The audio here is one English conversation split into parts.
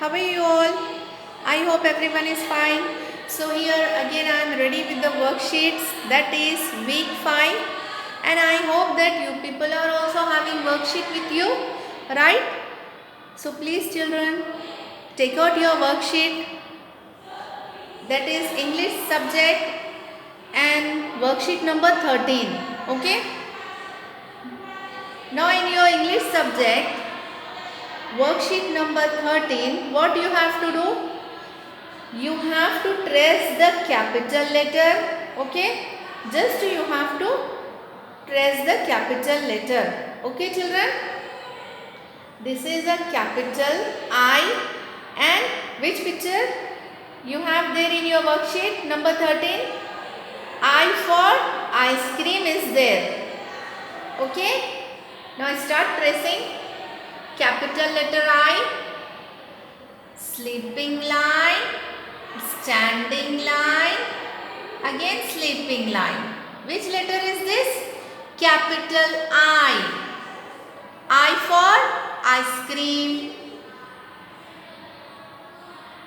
How are you all? I hope everyone is fine. So here again I am ready with the worksheets, that is week 5, and I hope that you people are also having worksheet with you, right? So please children, take out your worksheet, that is English subject and worksheet number 13. Okay? Now in your English subject, worksheet number 13, what you have to do? You have to trace the capital letter. Okay? Just you have to trace the capital letter. Okay children? This is a capital I, and which picture you have there in your worksheet number 13? I for ice cream is there. Okay? Now start tracing. Capital letter I, sleeping line, standing line, again sleeping line. Which letter is this? Capital I. I for ice cream.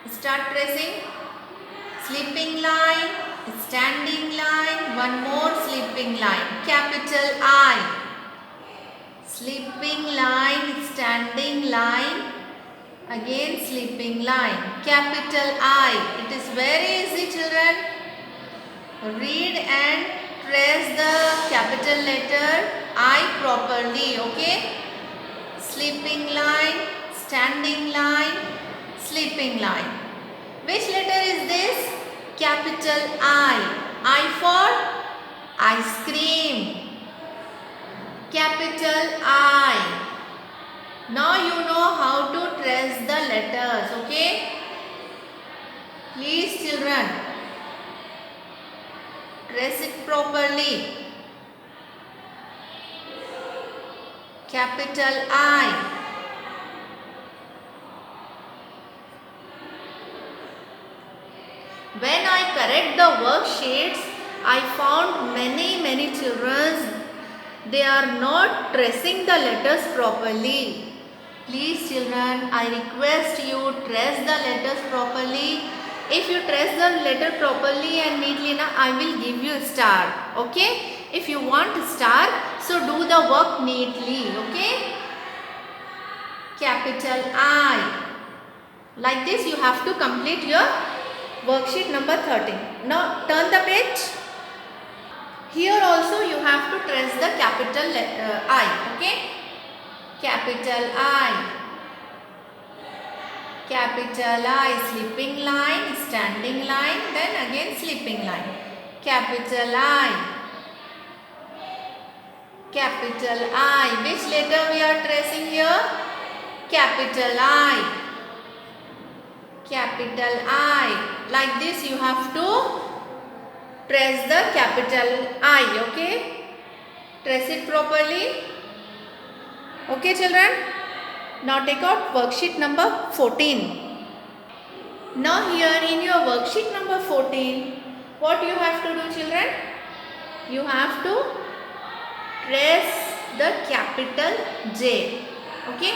Start tracing. Sleeping line, standing line, one more sleeping line. Capital I. Sleeping line, standing line, again sleeping line. Capital I. It is very easy children. Read and trace the capital letter I properly. Okay? Sleeping line, standing line, sleeping line. Which letter is this? Capital I. I for ice cream. Capital I. Now you know how to trace the letters. Okay? Please children, trace it properly. Capital I. When I correct the worksheets, I found many children, they are not tracing the letters properly. Please children, I request you trace the letters properly. If you trace the letter properly and neatly, now I will give you a star. Okay? If you want a star, so do the work neatly. Okay? Capital I. Like this you have to complete your worksheet number 13. Now turn the page. Here also you have to trace the capital letter I. Okay? Capital I. Capital I. Sleeping line, standing line, then again sleeping line. Capital I. Capital I. Which letter we are tracing here? Capital I. Capital I. Like this you have to trace the capital I. Okay? Trace it properly. Okay children? Now take out worksheet number 14. Now here in your worksheet number 14, what you have to do children? You have to trace the capital J. Okay?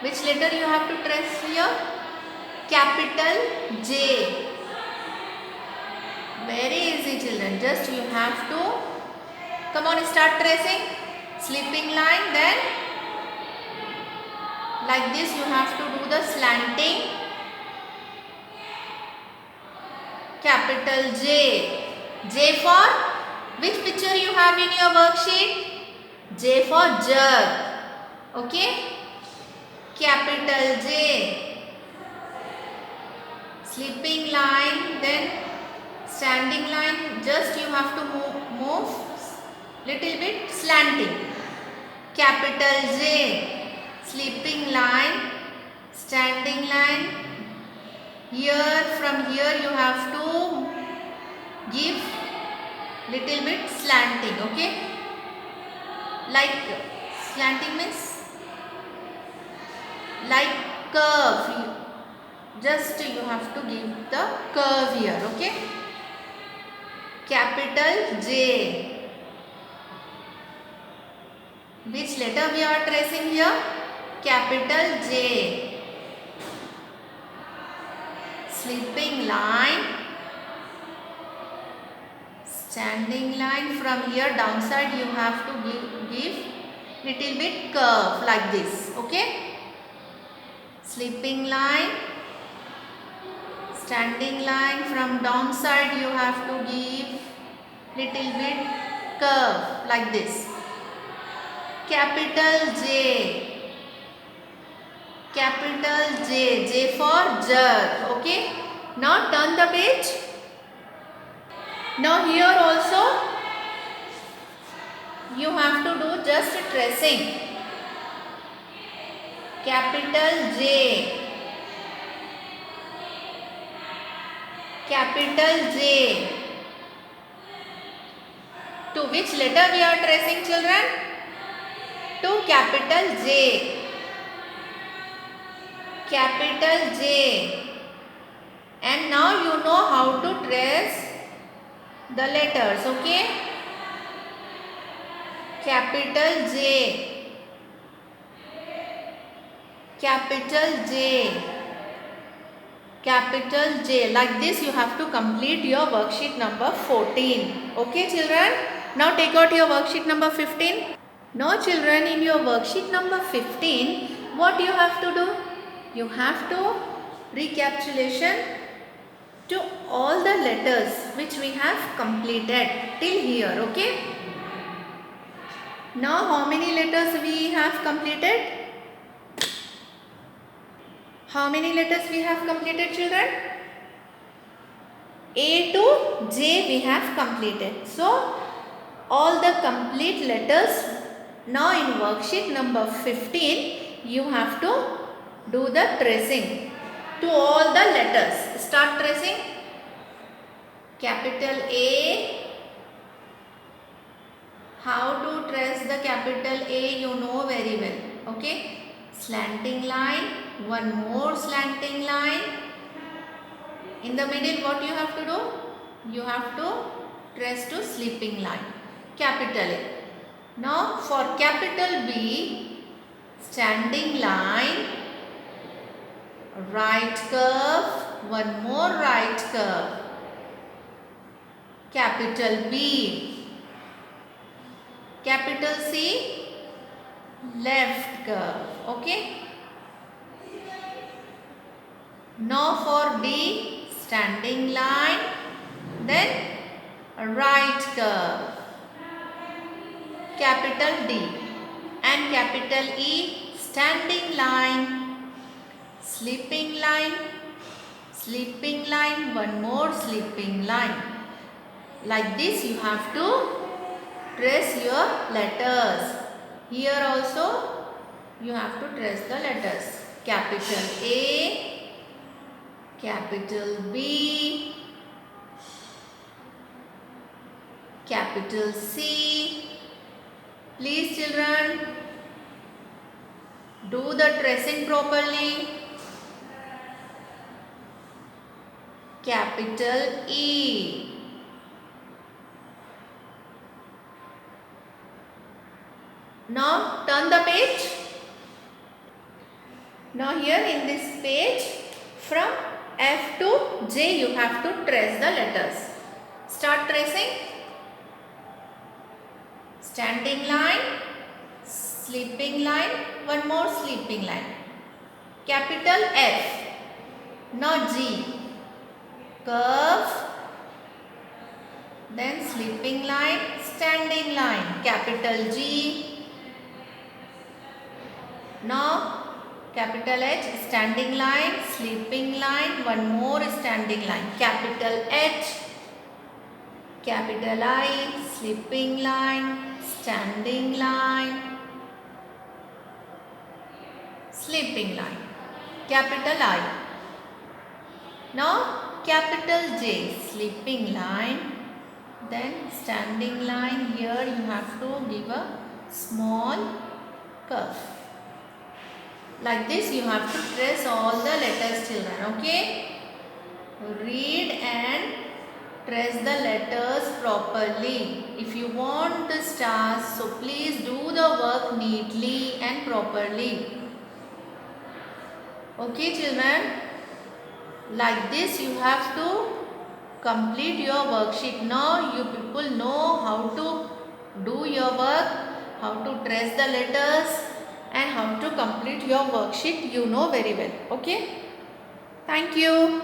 Which letter you have to trace here? Capital J. Very easy children. Just you have to, come on, start tracing. Sleeping line, then like this you have to do the slanting. Capital J. J for which picture you have in your worksheet? J for jug. Okay? Capital J. Sleeping line, then standing line, just you have to move little bit slanting. Capital J. Sleeping line, standing line. Here, from here you have to give little bit slanting. Okay? Like slanting means like curve. Just you have to give the curve here. Okay? Capital J. Which letter we are tracing here? Capital J. sleeping line, standing line. From here downside you have to give little bit curve like this. Okay, sleeping line, standing line. From downside you have to give little bit curve like this. Capital J, capital J, J for jug. Okay, now turn the page. Now here also you have to do just tracing. Capital J, capital J. To which letter we are tracing, children? To capital J. Capital J. And now you know how to trace the letters. Okay? Capital J. Capital J. Capital J. Like this you have to complete your worksheet number 14. Okay, children? Now take out your worksheet number 15. Now children, in your worksheet number 15, what you have to do? You have to recapitulation to all the letters which we have completed till here. Okay? Now how many letters we have completed? How many letters we have completed, children? A to J we have completed. So all the complete letters. Now in worksheet number 15 you have to do the tracing to all the letters. Start tracing. Capital A. How to trace the capital A you know very well. Okay. Slanting line. One more slanting line. In the middle what you have to do? You have to trace to sleeping line. Capital A. Now for capital B, standing line, right curve, one more right curve. Capital B. Capital C, left curve. Okay. Now for D, standing line, then right curve. Capital D and capital E, standing line, sleeping line, sleeping line, one more sleeping line. Like this you have to trace your letters. Here also you have to trace the letters. Capital A, capital B, capital C. Please children, do the tracing properly. Capital E. Now turn the page. Now here in this page, from F to J you have to trace the letters. Start tracing. Standing line, sleeping line, one more sleeping line. Capital F. Now G. Curve, then sleeping line, standing line. Capital G. Now capital H, standing line, sleeping line, one more standing line. Capital H, capital I, sleeping line, standing line, sleeping line. Capital I. Now capital J, sleeping line, then standing line. Here you have to give a small curve. Like this you have to trace all the letters, children. Okay? Read and trace the letters properly. If you want the stars, so please do the work neatly and properly. Okay, children? Like this you have to complete your worksheet. Now you people know how to do your work, how to trace the letters and how to complete your worksheet. You know very well. Okay. Thank you.